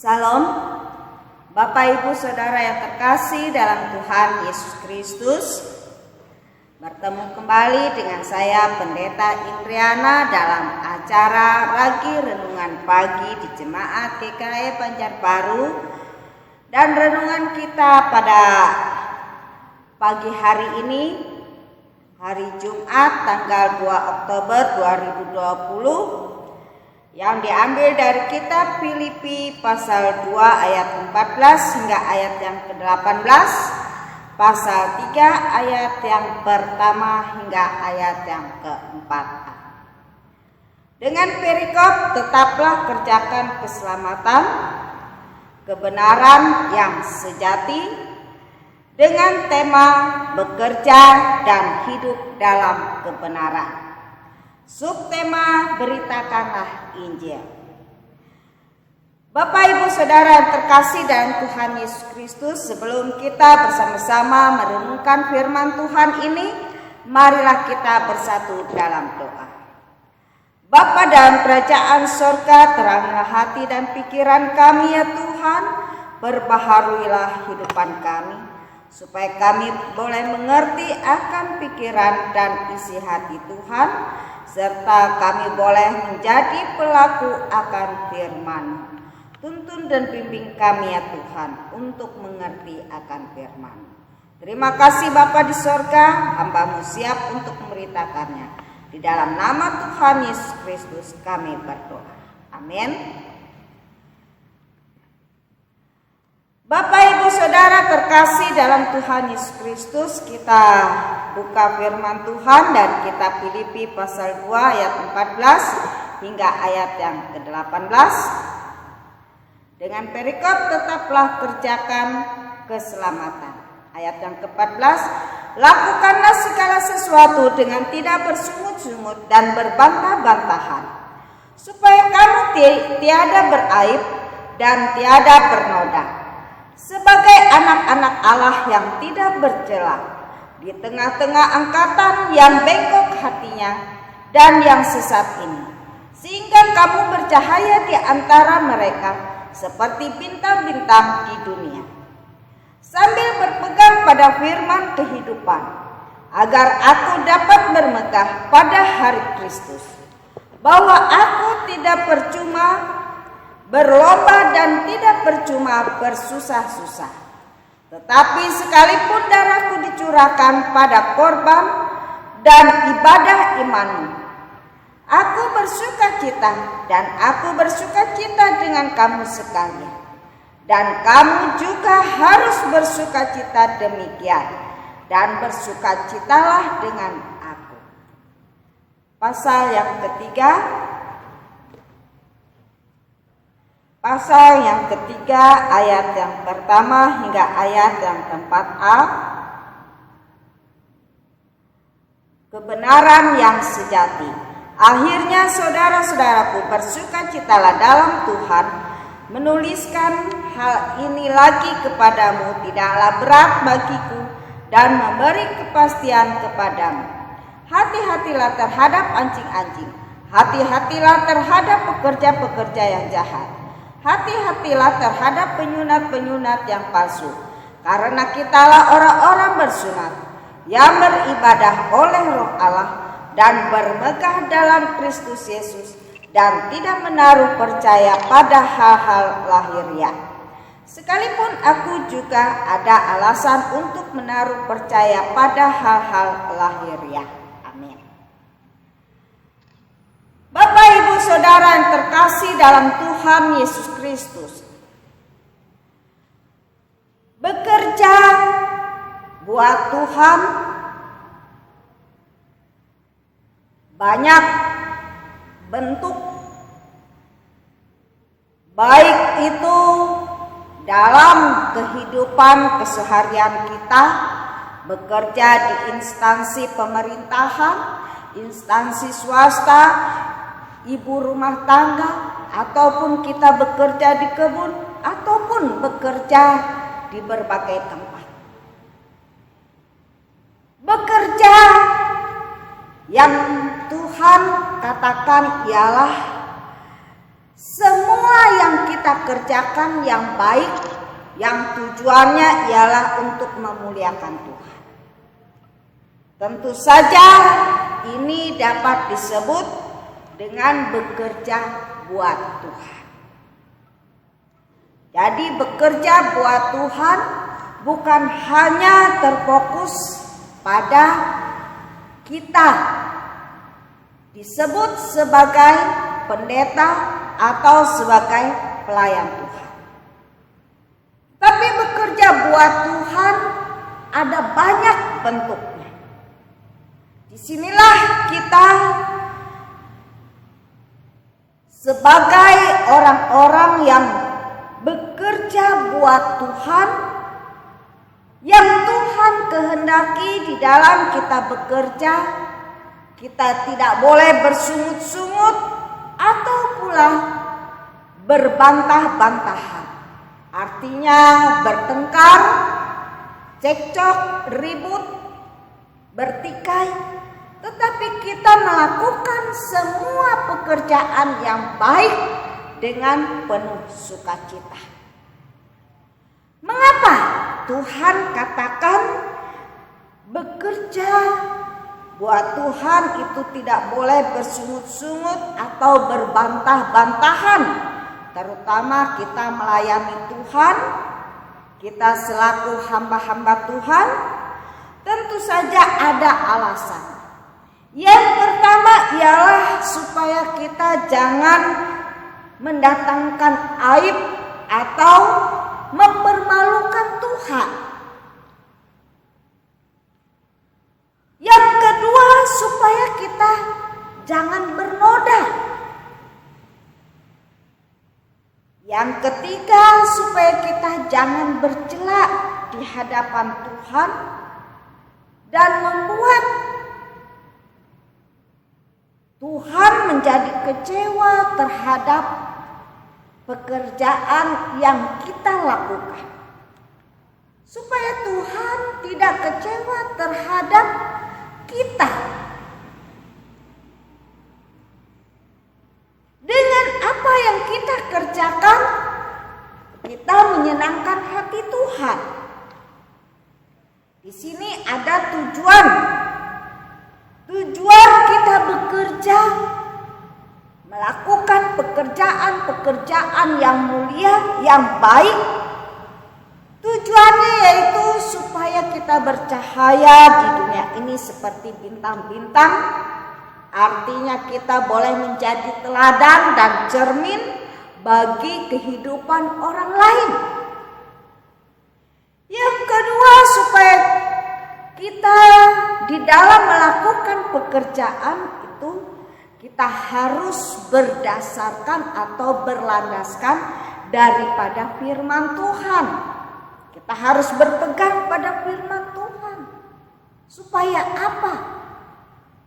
Salam, Bapak Ibu Saudara yang terkasih dalam Tuhan Yesus Kristus. Bertemu kembali dengan saya Pendeta Indriana dalam acara Ragi Renungan Pagi di Jemaat GKI Banjarbaru. Dan renungan kita pada pagi hari ini, hari Jumat tanggal 2 Oktober 2020, yang diambil dari kitab Filipi pasal 2 ayat 14 hingga ayat yang ke-18, pasal 3 ayat yang pertama hingga ayat yang ke-4. Dengan perikop tetaplah kerjakan keselamatan, kebenaran yang sejati, dengan tema bekerja dan hidup dalam kebenaran. Subtema beritakanlah Injil. Bapak Ibu Saudara yang terkasih dalam Tuhan Yesus Kristus, sebelum kita bersama-sama merenungkan firman Tuhan ini, marilah kita bersatu dalam doa. Bapa dalam kerajaan sorga, teranglah hati dan pikiran kami ya Tuhan, perbaharuilah hidupan kami, supaya kami boleh mengerti akan pikiran dan isi hati Tuhan, serta kami boleh menjadi pelaku akan firman. Tuntun dan bimbing kami ya Tuhan untuk mengerti akan firman. Terima kasih Bapa di sorga, hamba-Mu siap untuk memberitakannya. Di dalam nama Tuhan Yesus Kristus kami berdoa. Amin. Bapak Ibu Saudara terkasih dalam Tuhan Yesus Kristus, kita buka firman Tuhan dari kitab Filipi pasal 2 ayat 14 hingga ayat yang ke-18. Dengan perikop tetaplah kerjakan keselamatan. Ayat yang ke-14, lakukanlah segala sesuatu dengan tidak bersungut-sungut dan berbantah-bantahan, supaya kamu tiada beraib dan tiada bernoda, sebagai anak-anak Allah yang tidak bercela di tengah-tengah angkatan yang bengkok hatinya dan yang sesat ini, sehingga kamu bercahaya di antara mereka seperti bintang-bintang di dunia, sambil berpegang pada firman kehidupan, agar aku dapat bermegah pada hari Kristus, bahwa aku tidak percuma berlomba dan tidak percuma bersusah-susah, tetapi sekalipun darahku dicurahkan pada korban dan ibadah imanmu, aku bersukacita dan aku bersukacita dengan kamu sekalian, dan kamu juga harus bersukacita demikian, dan bersukacitalah dengan aku. Pasal yang ketiga, ayat yang pertama hingga ayat yang ke-4a. Kebenaran yang sejati. Akhirnya saudara-saudaraku, bersukacitalah dalam Tuhan. Menuliskan hal ini lagi kepadamu tidaklah berat bagiku dan memberi kepastian kepadamu. Hati-hatilah terhadap anjing-anjing. Hati-hatilah terhadap pekerja-pekerja yang jahat. Hati-hatilah terhadap penyunat-penyunat yang palsu, karena kitalah orang-orang bersunat yang beribadah oleh Roh Allah dan bermegah dalam Kristus Yesus, dan tidak menaruh percaya pada hal-hal lahiriah. Sekalipun aku juga ada alasan untuk menaruh percaya pada hal-hal lahiriah. Amin. Bapak Ibu Saudara yang terkasih dalam Tuhan Yesus Kristus, bekerja buat Tuhan banyak bentuk, baik itu dalam kehidupan keseharian kita, bekerja di instansi pemerintahan, instansi swasta, ibu rumah tangga, ataupun kita bekerja di kebun, ataupun bekerja di berbagai tempat. Bekerja yang Tuhan katakan ialah semua yang kita kita kerjakan yang baik, yang tujuannya ialah untuk memuliakan Tuhan. Tentu saja ini dapat disebut dengan bekerja buat Tuhan. Jadi bekerja buat Tuhan bukan hanya terfokus pada kita disebut sebagai pendeta atau sebagai pelayan Tuhan. Tapi bekerja buat Tuhan ada banyak bentuknya. Disinilah kita sebagai orang-orang yang bekerja buat Tuhan, yang Tuhan kehendaki di dalam kita bekerja, kita tidak boleh bersungut-sungut atau pula berbantah-bantahan. Artinya bertengkar, cekcok, ribut, bertikai, tetapi kita melakukan semua pekerjaan yang baik dengan penuh sukacita. Mengapa Tuhan katakan bekerja buat Tuhan itu tidak boleh bersungut-sungut atau berbantah-bantahan? Terutama kita melayani Tuhan, kita selaku hamba-hamba Tuhan, tentu saja ada alasan. Yang pertama ialah supaya kita jangan mendatangkan aib atau mempermalukan Tuhan. Yang kedua, supaya kita jangan bernoda. Yang ketiga, supaya kita jangan bercela di hadapan Tuhan dan membuat Tuhan menjadi kecewa terhadap pekerjaan yang kita lakukan. Supaya Tuhan tidak kecewa terhadap kita. Dengan apa yang kita kerjakan, kita menyenangkan hati Tuhan. Di sini ada tujuan. Tujuan kita bekerja, melakukan pekerjaan-pekerjaan yang mulia, yang baik. Tujuannya yaitu supaya kita bercahaya di dunia ini seperti bintang-bintang. Artinya kita boleh menjadi teladan dan cermin bagi kehidupan orang lain. Yang kedua, supaya kita di dalam melakukan pekerjaan itu kita harus berdasarkan atau berlandaskan daripada firman Tuhan. Kita harus berpegang pada firman Tuhan. Supaya apa?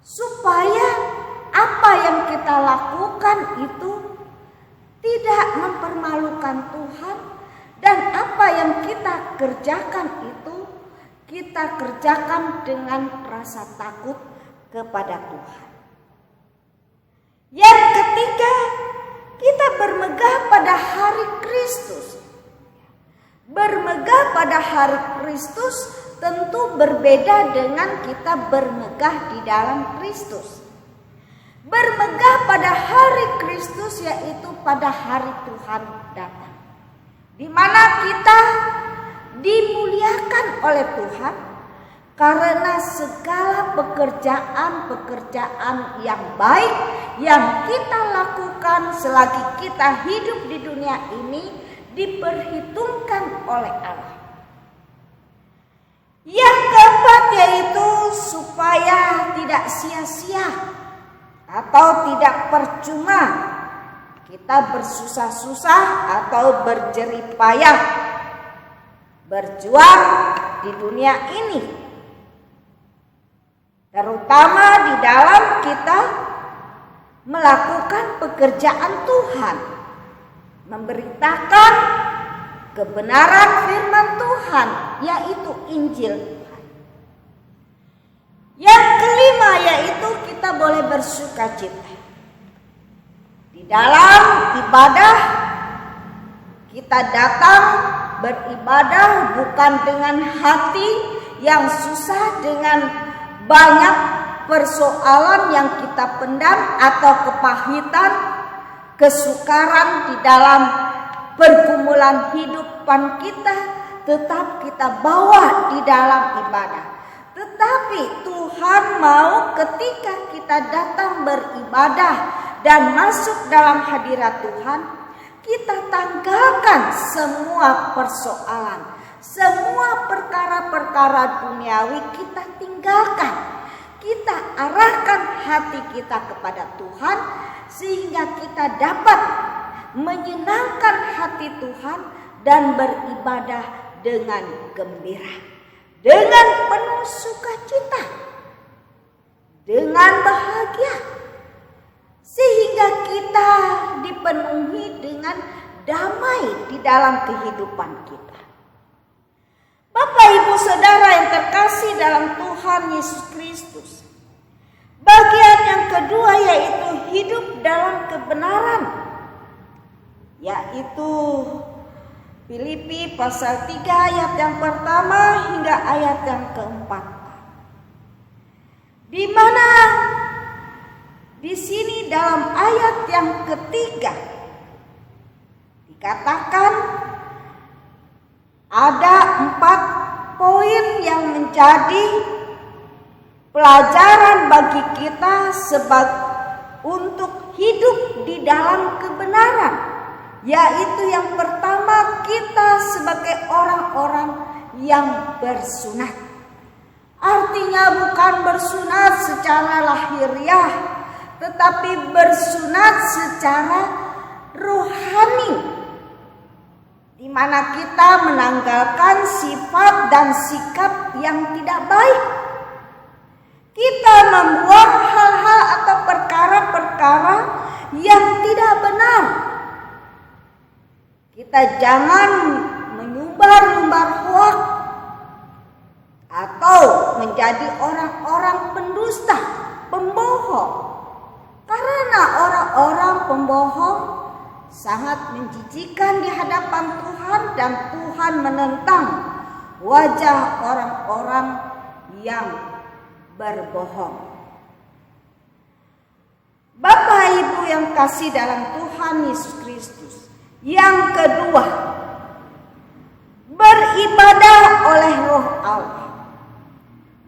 Supaya apa yang kita lakukan itu tidak mempermalukan Tuhan, dan apa yang kita kerjakan itu kita kerjakan dengan rasa takut kepada Tuhan. Yang ketiga, kita bermegah pada hari Kristus. Bermegah pada hari Kristus tentu berbeda dengan kita bermegah di dalam Kristus. Bermegah pada hari Kristus yaitu pada hari Tuhan datang, di mana kita dimuliakan oleh Tuhan karena segala pekerjaan-pekerjaan yang baik yang kita lakukan selagi kita hidup di dunia ini diperhitungkan oleh Allah. Yang keempat yaitu supaya tidak sia-sia atau tidak percuma kita bersusah-susah atau berjerih payah berjuang di dunia ini, terutama di dalam kita melakukan pekerjaan Tuhan, memberitakan kebenaran firman Tuhan, yaitu Injil Tuhan. Yang kelima yaitu kita boleh bersukacita di dalam ibadah Kita datang beribadah bukan dengan hati yang susah, dengan banyak persoalan yang kita pendam atau kepahitan, kesukaran di dalam pergumulan hidupan kita, tetap kita bawa di dalam ibadah. Tetapi Tuhan mau ketika kita datang beribadah dan masuk dalam hadirat Tuhan, kita tanggalkan semua persoalan, semua perkara-perkara duniawi kita tinggalkan. Kita arahkan hati kita kepada Tuhan sehingga kita dapat menyenangkan hati Tuhan dan beribadah dengan gembira, dengan penuh sukacita, dengan bahagia. Sehingga kita dipenuhi dengan damai di dalam kehidupan kita. Bapak, Ibu, Saudara yang terkasih dalam Tuhan Yesus Kristus. Bagian yang kedua yaitu hidup dalam kebenaran. Yaitu Filipi pasal 3 ayat yang pertama hingga ayat yang keempat. Di mana di sini dalam ayat yang ketiga dikatakan ada 4 poin yang menjadi pelajaran bagi kita untuk hidup di dalam kebenaran. Yaitu yang pertama, kita sebagai orang-orang yang bersunat. Artinya bukan bersunat secara lahiriah, tetapi bersunat secara rohani, di mana kita menanggalkan sifat dan sikap yang tidak baik. Kita membuang hal-hal atau perkara-perkara yang tidak benar. Kita jangan menyumbar-nyumbar hoak atau menjadi orang-orang pendusta, pembohong. Karena orang-orang pembohong sangat menjijikkan di hadapan Tuhan dan Tuhan menentang wajah orang-orang yang berbohong. Bapak, Ibu yang kasih dalam Tuhan Yesus Kristus. Yang kedua, beribadah oleh Roh Allah.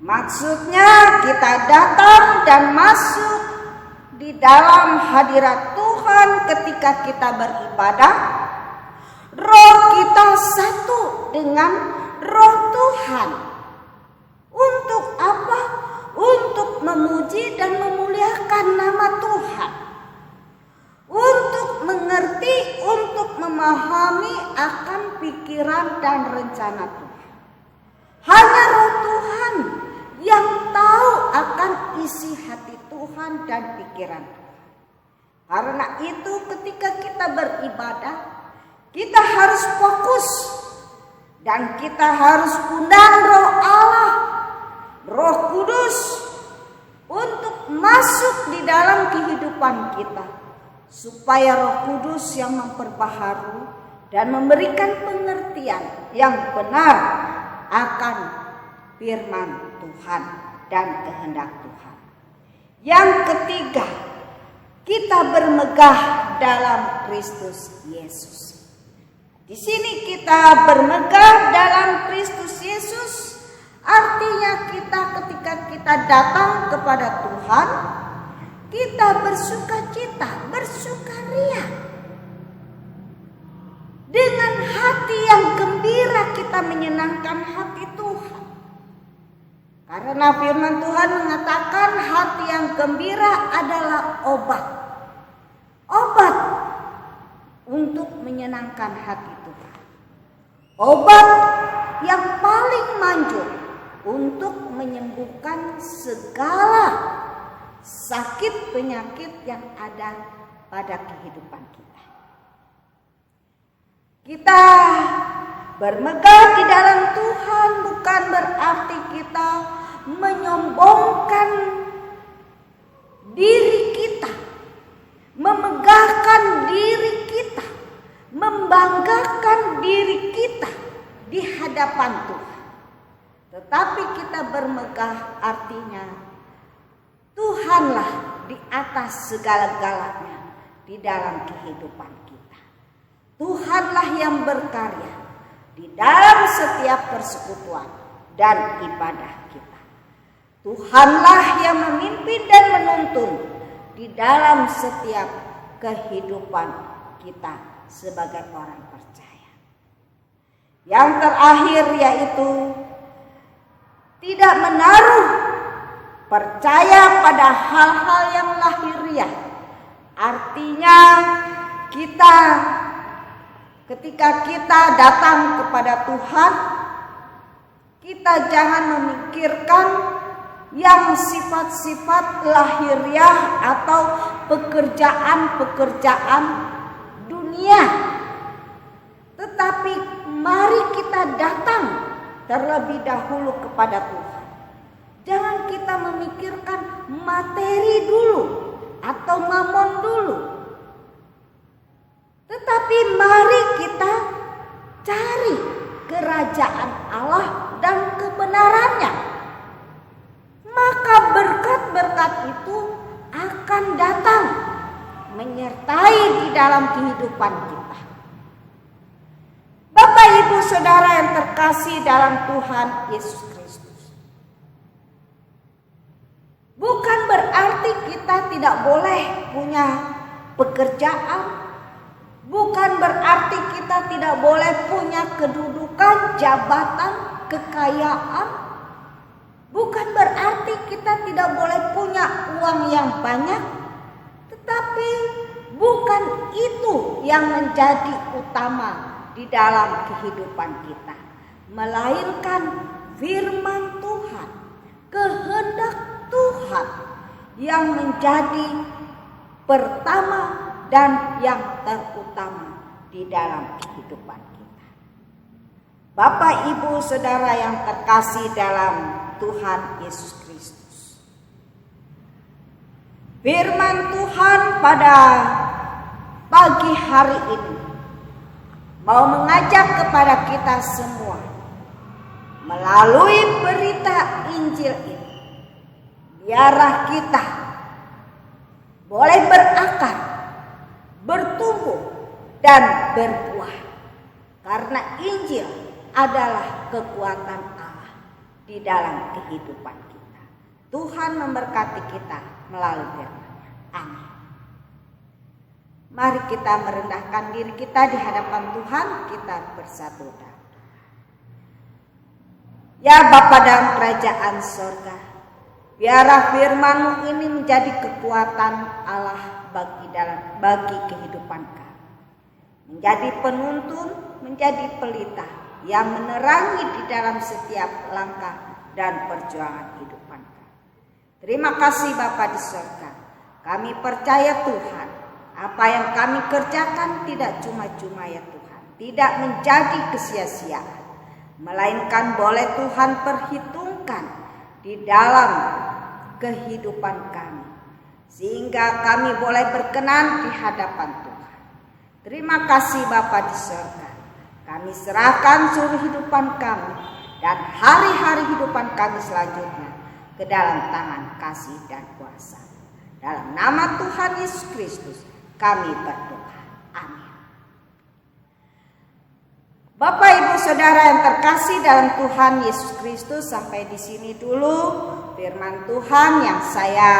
Maksudnya kita datang dan masuk di dalam hadirat Tuhan ketika kita beribadah. Roh kita satu dengan Roh Tuhan. Untuk apa? Untuk memuji dan memuliakan nama Tuhan. Untuk mengerti, untuk memahami akan pikiran dan rencana Tuhan. Hanya Roh Tuhan yang tahu akan isi hati Tuhan dan pikiran Tuhan. Karena itu ketika kita beribadah, kita harus fokus dan kita harus undang Roh Allah, Roh Kudus untuk masuk di dalam kehidupan kita, supaya Roh Kudus yang memperbaharui dan memberikan pengertian yang benar akan firman Tuhan dan kehendak Tuhan. Yang ketiga, kita bermegah dalam Kristus Yesus. Di sini kita bermegah dalam Kristus Yesus, artinya kita ketika kita datang kepada Tuhan, kita bersukacita, bersukaria. Dengan hati yang gembira kita menyenangkan hati Tuhan. Karena firman Tuhan mengatakan hati yang gembira adalah obat. Obat untuk menyenangkan hati Tuhan. Obat yang paling manjur untuk menyembuhkan segala sakit penyakit yang ada pada kehidupan kita. Kita bermegah di dalam Tuhan bukan berarti kita menyombongkan diri kita, memegahkan diri kita, membanggakan diri kita di hadapan Tuhan. Tetapi kita bermegah artinya Tuhanlah di atas segala-galanya di dalam kehidupan kita. Tuhanlah yang berkarya di dalam setiap persekutuan dan ibadah kita. Tuhanlah yang memimpin dan menuntun di dalam setiap kehidupan kita sebagai orang percaya. Yang terakhir yaitu tidak menaruh percaya pada hal-hal yang lahiriah. Artinya ketika kita datang kepada Tuhan, kita jangan memikirkan yang sifat-sifat lahiriah atau pekerjaan-pekerjaan dunia. Tetapi mari kita datang terlebih dahulu kepada Tuhan. Jangan kita memikirkan materi dulu atau mamon dulu. Tetapi mari kita cari kerajaan Allah dan kebenarannya. Maka berkat-berkat itu akan datang menyertai di dalam kehidupan kita. Bapak, Ibu, Saudara yang terkasih dalam Tuhan Yesus Kristus. Bukan berarti kita tidak boleh punya pekerjaan. Bukan berarti kita tidak boleh punya kedudukan, jabatan, kekayaan. Bukan berarti kita tidak boleh punya uang yang banyak. Tetapi bukan itu yang menjadi utama di dalam kehidupan kita. Melainkan firman Tuhan, kehendak Tuhan yang menjadi pertama dan yang terutama di dalam kehidupan kita. Bapak, Ibu, Saudara yang terkasih dalam Tuhan Yesus Kristus. Firman Tuhan pada pagi hari ini mau mengajak kepada kita semua melalui berita Injil ini. Biarlah kita boleh berakar, bertumbuh dan berbuah. Karena Injil adalah kekuatan Allah di dalam kehidupan kita. Tuhan memberkati kita melalui firman-Nya. Amin. Mari kita merendahkan diri kita di hadapan Tuhan, kita bersatu doa. Ya Bapa dalam kerajaan sorga, biarlah firman-Mu ini menjadi kekuatan Allah bagi kehidupan kami. Menjadi penuntun, menjadi pelita yang menerangi di dalam setiap langkah dan perjuangan kehidupan kami. Terima kasih Bapa di surga. Kami percaya Tuhan, apa yang kami kerjakan tidak cuma-cuma ya Tuhan, tidak menjadi kesia-siaan, melainkan boleh Tuhan perhitungkan di dalam kehidupan kami, sehingga kami boleh berkenan di hadapan Tuhan. Terima kasih Bapa di surga. Kami serahkan seluruh kehidupan kami dan hari-hari kehidupan kami selanjutnya ke dalam tangan kasih dan kuasa. Dalam nama Tuhan Yesus Kristus kami berdoa. Amin. Bapak, Ibu, Saudara yang terkasih dalam Tuhan Yesus Kristus, sampai di sini dulu firman Tuhan yang saya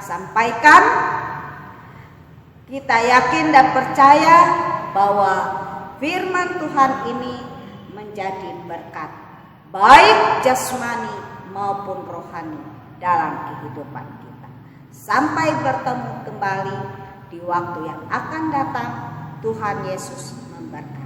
sampaikan. Kita yakin dan percaya bahwa firman Tuhan ini menjadi berkat, baik jasmani maupun rohani dalam kehidupan kita. Sampai bertemu kembali di waktu yang akan datang. Tuhan Yesus memberkati.